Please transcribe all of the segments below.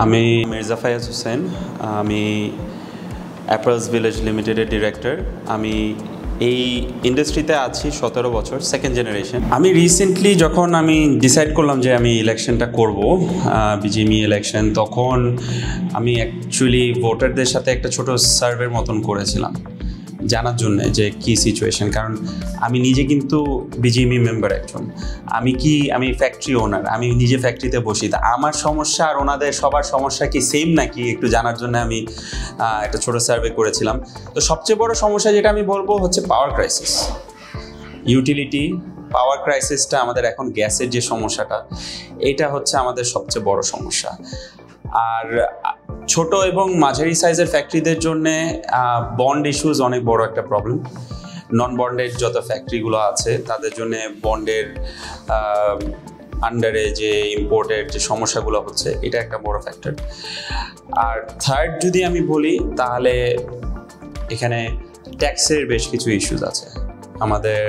আমি মির্জা ফায়াজ হোসেন, আমি apparels village লিমিটেডের ডিরেক্টর। আমি এই ইন্ডাস্ট্রিতে আছি 17 বছর, সেকেন্ড জেনারেশন। আমি রিসেন্টলি যখন আমি ডিসাইড করলাম যে আমি ইলেকশনটা করব, বিজিএমই ইলেকশন, তখন আমি অ্যাকচুয়ালি ভোটারদের সাথে একটা ছোট সার্ভের মতন করেছিলাম জানার জন্য যে কী সিচুয়েশন। কারণ আমি নিজে কিন্তু বিজিএমই মেম্বার একজন, আমি ফ্যাক্টরি ওনার, আমি নিজে ফ্যাক্টরিতে বসি। তা আমার সমস্যা আর ওনাদের সবার সমস্যা কি সেম নাকি একটু জানার জন্য আমি একটা ছোট সার্ভে করেছিলাম। তো সবচেয়ে বড় সমস্যা যেটা আমি বলবো হচ্ছে পাওয়ার ক্রাইসিস, ইউটিলিটি পাওয়ার ক্রাইসিসটা আমাদের এখন, গ্যাসের যে সমস্যাটা, এটা হচ্ছে আমাদের সবচেয়ে বড় সমস্যা। আর ছোট এবং মাঝারি সাইজের ফ্যাক্টরিদের জন্য বন্ড ইস্যুজ অনেক বড় একটা প্রবলেম। নন বন্ডেড যত ফ্যাক্টরিগুলো আছে তাদের জন্য বন্ডের আন্ডারে যে ইম্পোর্টের যে সমস্যাগুলো হচ্ছে, এটা একটা বড় ফ্যাক্টর। আর থার্ড যদি আমি বলি তাহলে এখানে ট্যাক্সের বেশ কিছু ইস্যুজ আছে। আমাদের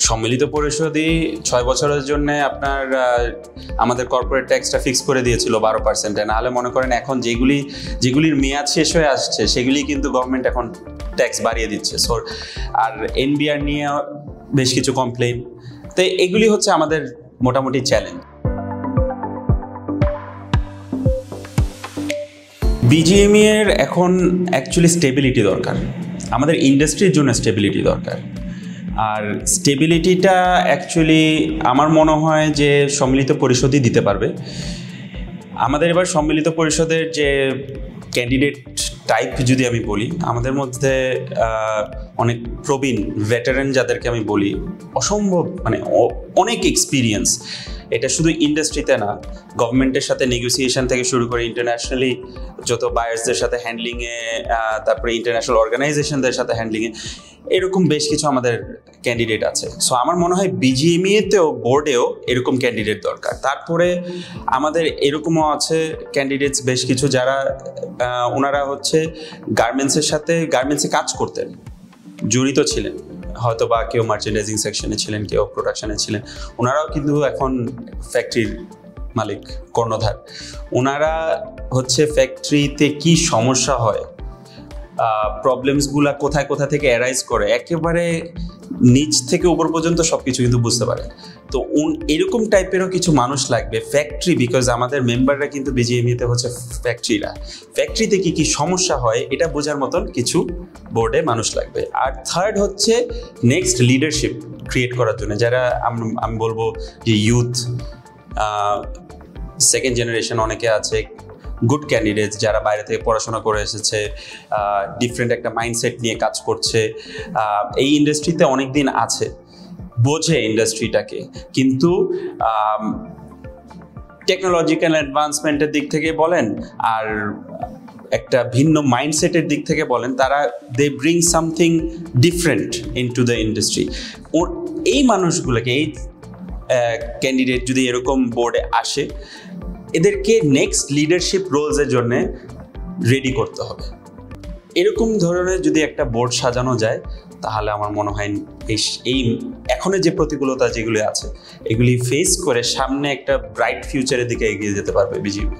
সম্মিলিত পরিষদই 6 বছরের জন্য আমাদের কর্পোরেট ট্যাক্সটা ফিক্স করে দিয়েছিল 12%। নাহলে মনে করেন এখন যেগুলির মেয়াদ শেষ হয়ে আসছে সেগুলি কিন্তু গভর্নমেন্ট এখন ট্যাক্স বাড়িয়ে দিচ্ছে। আর এনবিআর নিয়ে বেশ কিছু কমপ্লেন। তো এগুলি হচ্ছে আমাদের মোটামুটি চ্যালেঞ্জ। বিজিএমই এর এখন অ্যাকচুয়ালি স্টেবিলিটি দরকার, আমাদের ইন্ডাস্ট্রির জন্য স্টেবিলিটি দরকার। আর স্টেবিলিটিটা অ্যাকচুয়ালি আমার মনে হয় যে সম্মিলিত পরিষদই দিতে পারবে। আমাদের এবার সম্মিলিত পরিষদের যে ক্যান্ডিডেট টাইপ যদি আমি বলি, আমাদের মধ্যে অনেক প্রবীণ ভেটারেন যাদেরকে আমি বলি, অসম্ভব অনেক এক্সপিরিয়েন্স। এটা শুধু ইন্ডাস্ট্রিতে না, গভর্নমেন্টের সাথে নেগোসিয়েশন থেকে শুরু করে ইন্টারন্যাশনালি যত বায়ার্সদের সাথে হ্যান্ডলিংয়ে, তারপরে ইন্টারন্যাশনাল অর্গানাইজেশনদের সাথে হ্যান্ডলিংয়ে, এরকম বেশ কিছু আমাদের ক্যান্ডিডেট আছে। সো আমার মনে হয় বিজিএমইতেও বোর্ডেও এরকম ক্যান্ডিডেট দরকার। তারপরে আমাদের এরকমও আছে ক্যান্ডিডেটস বেশ কিছু, যারা ওনারা হচ্ছে গার্মেন্টসে কাজ করতেন, জড়িত ছিলেন, হয়তো বা কেউ মার্চেন্ডাইজিং সেকশনে ছিলেন, কেউ প্রোডাকশনে ছিলেন। ওনারাও কিন্তু এখন ফ্যাক্টরির মালিক, কর্ণধার। ওনারা হচ্ছে ফ্যাক্টরিতে কি সমস্যা হয়, প্রবলেমসগুলো কোথা থেকে অ্যারাইজ করে, একেবারে নিচ থেকে উপর পর্যন্ত সব কিছু কিন্তু বুঝতে পারে। তো এরকম টাইপেরও কিছু মানুষ লাগবে ফ্যাক্টরি, বিকজ আমাদের মেম্বাররা কিন্তু বিজিএমইতে হচ্ছে ফ্যাক্টরিতে কি সমস্যা হয় এটা বোঝার মতন কিছু বোর্ডে মানুষ লাগবে। আর থার্ড হচ্ছে নেক্সট লিডারশিপ ক্রিয়েট করার জন্য, যারা আমি বলবো যে ইউথ, সেকেন্ড জেনারেশন অনেকে আছে, গুড ক্যান্ডিডেটস, যারা বাইরে থেকে পড়াশোনা করে এসেছে, ডিফারেন্ট একটা মাইন্ডসেট নিয়ে কাজ করছে, এই ইন্ডাস্ট্রিতে অনেক দিন আছে, বোঝে ইন্ডাস্ট্রিটাকে, কিন্তু টেকনোলজিক্যাল অ্যাডভান্সমেন্টের দিক থেকে বলেন আর একটা ভিন্ন মাইন্ডসেটের দিক থেকে বলেন, তারা they bring something different into the industry. এই মানুষগুলোকে, এই ক্যান্ডিডেট যদি এরকম বোর্ডে আসে, এদেরকে নেক্সট লিডারশিপ রোলসের জন্য রেডি করতে হবে। এরকম ধরনের যদি একটা বোর্ড সাজানো যায়, তাহলে আমার মনে হয় এই এখনের যে প্রতিকূলতা যেগুলি আছে, এগুলি ফেস করে সামনে একটা ব্রাইট ফিউচারের দিকে এগিয়ে যেতে পারবে বিজিএমই।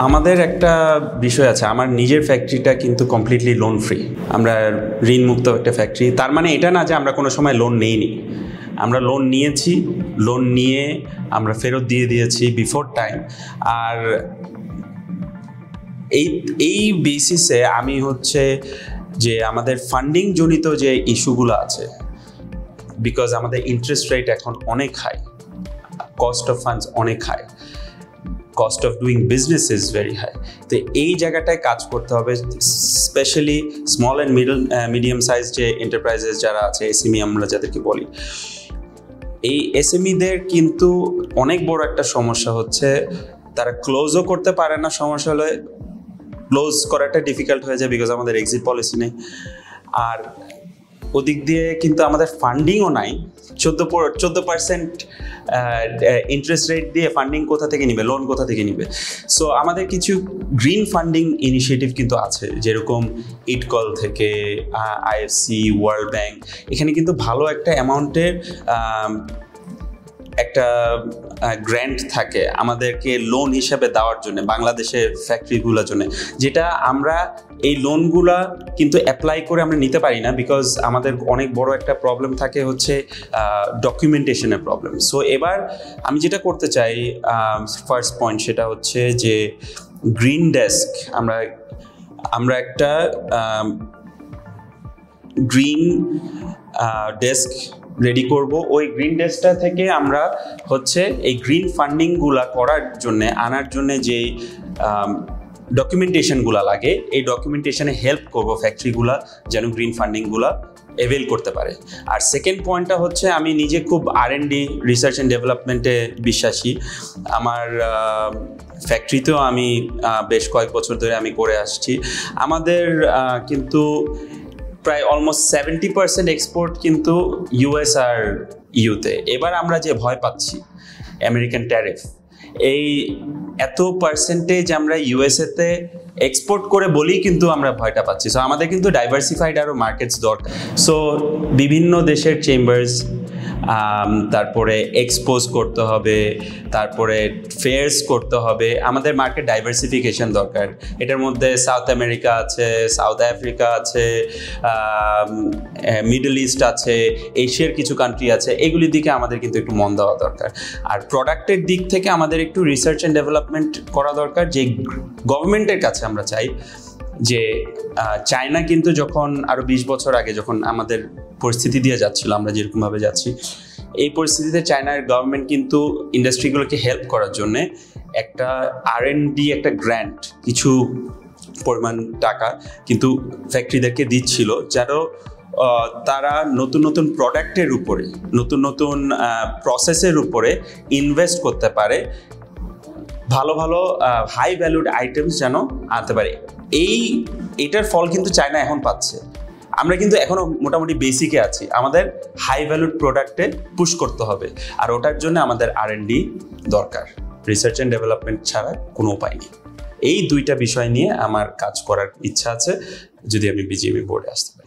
আমাদের একটা বিষয় আছে, আমার নিজের ফ্যাক্টরিটা কিন্তু কমপ্লিটলি লোন ফ্রি, আমরা ঋণ মুক্ত একটা ফ্যাক্টরি। তার মানে এটা না যে আমরা কোনো সময় লোন নেইনি, আমরা লোন নিয়েছি, লোন নিয়ে আমরা ফেরত দিয়ে দিয়েছি বিফোর টাইম। আর এই বেসিসে আমি হচ্ছে যে আমাদের ফান্ডিং জনিত যে ইস্যুগুলো আছে, বিকজ আমাদের ইন্টারেস্ট রেট এখন অনেক হাই, কস্ট অফ ফান্ডস অনেক high, cost of doing business is very high. তো এই জায়গাটায় কাজ করতে হবে, specially small and medium size যে এন্টারপ্রাইজেস যারা আছে, এসএমই আমরা যাদেরকে বলি, এই এসএমইদের কিন্তু অনেক বড় একটা সমস্যা হচ্ছে, তারা ক্লোজও করতে পারে না। সমস্যা হলে ক্লোজ করাটা ডিফিকাল্ট হয়ে যায়, বিকজ আমাদের এক্সিট পলিসি নেই। আর ওদিক দিয়ে কিন্তু আমাদের ফান্ডিংও নাই। 14% ইন্টারেস্ট রেট দিয়ে ফান্ডিং কোথা থেকে নিবে, লোন কোথা থেকে নিবে? সো আমাদের কিছু গ্রিন ফান্ডিং ইনিশিয়েটিভ কিন্তু আছে, যেরকম ইটকল থেকে, আইএফসি, ওয়ার্ল্ড ব্যাংক, এখানে কিন্তু ভালো একটা অ্যামাউন্টের একটা গ্র্যান্ট থাকে আমাদেরকে লোন হিসাবে দেওয়ার জন্য বাংলাদেশের ফ্যাক্টরিগুলোর জন্য, যেটা আমরা এই লোনগুলা কিন্তু অ্যাপ্লাই করে আমরা নিতে পারি না, বিকজ আমাদের অনেক বড় একটা প্রবলেম থাকে হচ্ছে ডকুমেন্টেশনের প্রবলেম। সো এবার আমি যেটা করতে চাই, ফার্স্ট পয়েন্ট সেটা হচ্ছে যে গ্রিন ডেস্ক, আমরা একটা গ্রিন ডেস্ক রেডি করব। ওই গ্রিন ডেস্কটা থেকে আমরা হচ্ছে এই গ্রিন ফান্ডিংগুলা করার জন্যে আনার জন্যে যেই ডকুমেন্টেশনগুলো লাগে এই ডকুমেন্টেশনে হেল্প করব ফ্যাক্টরিগুলা যেন গ্রিন ফান্ডিংগুলা অ্যাভেল করতে পারে। আর সেকেন্ড পয়েন্টটা হচ্ছে আমি নিজে খুব R&D রিসার্চ অ্যান্ড ডেভেলপমেন্টে বিশ্বাসী। আমার ফ্যাক্টরিতেও আমি বেশ কয়েক বছর ধরে আমি করে আসছি। আমাদের কিন্তু প্রায় অলমোস্ট 70% এক্সপোর্ট কিন্তু US আর ইউতে। এবার আমরা যে ভয় পাচ্ছি আমেরিকান ট্যারিফ, এই এত পার্সেন্টেজ আমরা USA-তে এক্সপোর্ট করে বলেই কিন্তু আমরা ভয়টা পাচ্ছি। সো আমাদের কিন্তু ডাইভার্সিফাইড আরও মার্কেটস দরকার। সো বিভিন্ন দেশের চেম্বার্স, তারপরে এক্সপোজ করতে হবে, তারপরে ফেয়ার্স করতে হবে। আমাদের মার্কেট ডাইভার্সিফিকেশন দরকার। এটার মধ্যে সাউথ আমেরিকা আছে, সাউথ আফ্রিকা আছে, মিডল ইস্ট আছে, এশিয়ার কিছু কান্ট্রি আছে। এগুলির দিকে আমাদের কিন্তু একটু মন দেওয়া দরকার। আর প্রোডাক্টের দিক থেকে আমাদের একটু রিসার্চ অ্যান্ড ডেভেলপমেন্ট করা দরকার। যে গভর্নমেন্টের কাছে আমরা চাই যে চায়না কিন্তু যখন আরও 20 বছর আগে যখন আমাদের পরিস্থিতি দিয়ে যাচ্ছিল, আমরা যেরকমভাবে যাচ্ছি, এই পরিস্থিতিতে চায়নার গভর্নমেন্ট কিন্তু ইন্ডাস্ট্রিগুলোকে হেল্প করার জন্য একটা R&D একটা গ্র্যান্ট কিছু পরিমাণ টাকা কিন্তু ফ্যাক্টরিদেরকে দিচ্ছিল, যেন তারা নতুন নতুন প্রোডাক্টের উপরে, নতুন নতুন প্রসেসের উপরে ইনভেস্ট করতে পারে, ভালো ভালো হাই ভ্যালুড আইটেমস যেন আনতে পারে। এটার ফল কিন্তু চায়না এখন পাচ্ছে। আমরা কিন্তু এখনও মোটামুটি বেসিকে আছি। আমাদের হাই ভ্যালুড প্রোডাক্টে পুশ করতে হবে, আর ওটার জন্য আমাদের R&D দরকার। রিসার্চ অ্যান্ড ডেভেলপমেন্ট ছাড়া কোনো উপায় নেই। এই দুইটা বিষয় নিয়ে আমার কাজ করার ইচ্ছা আছে যদি আমি BGME বোর্ডে আসতে পারি।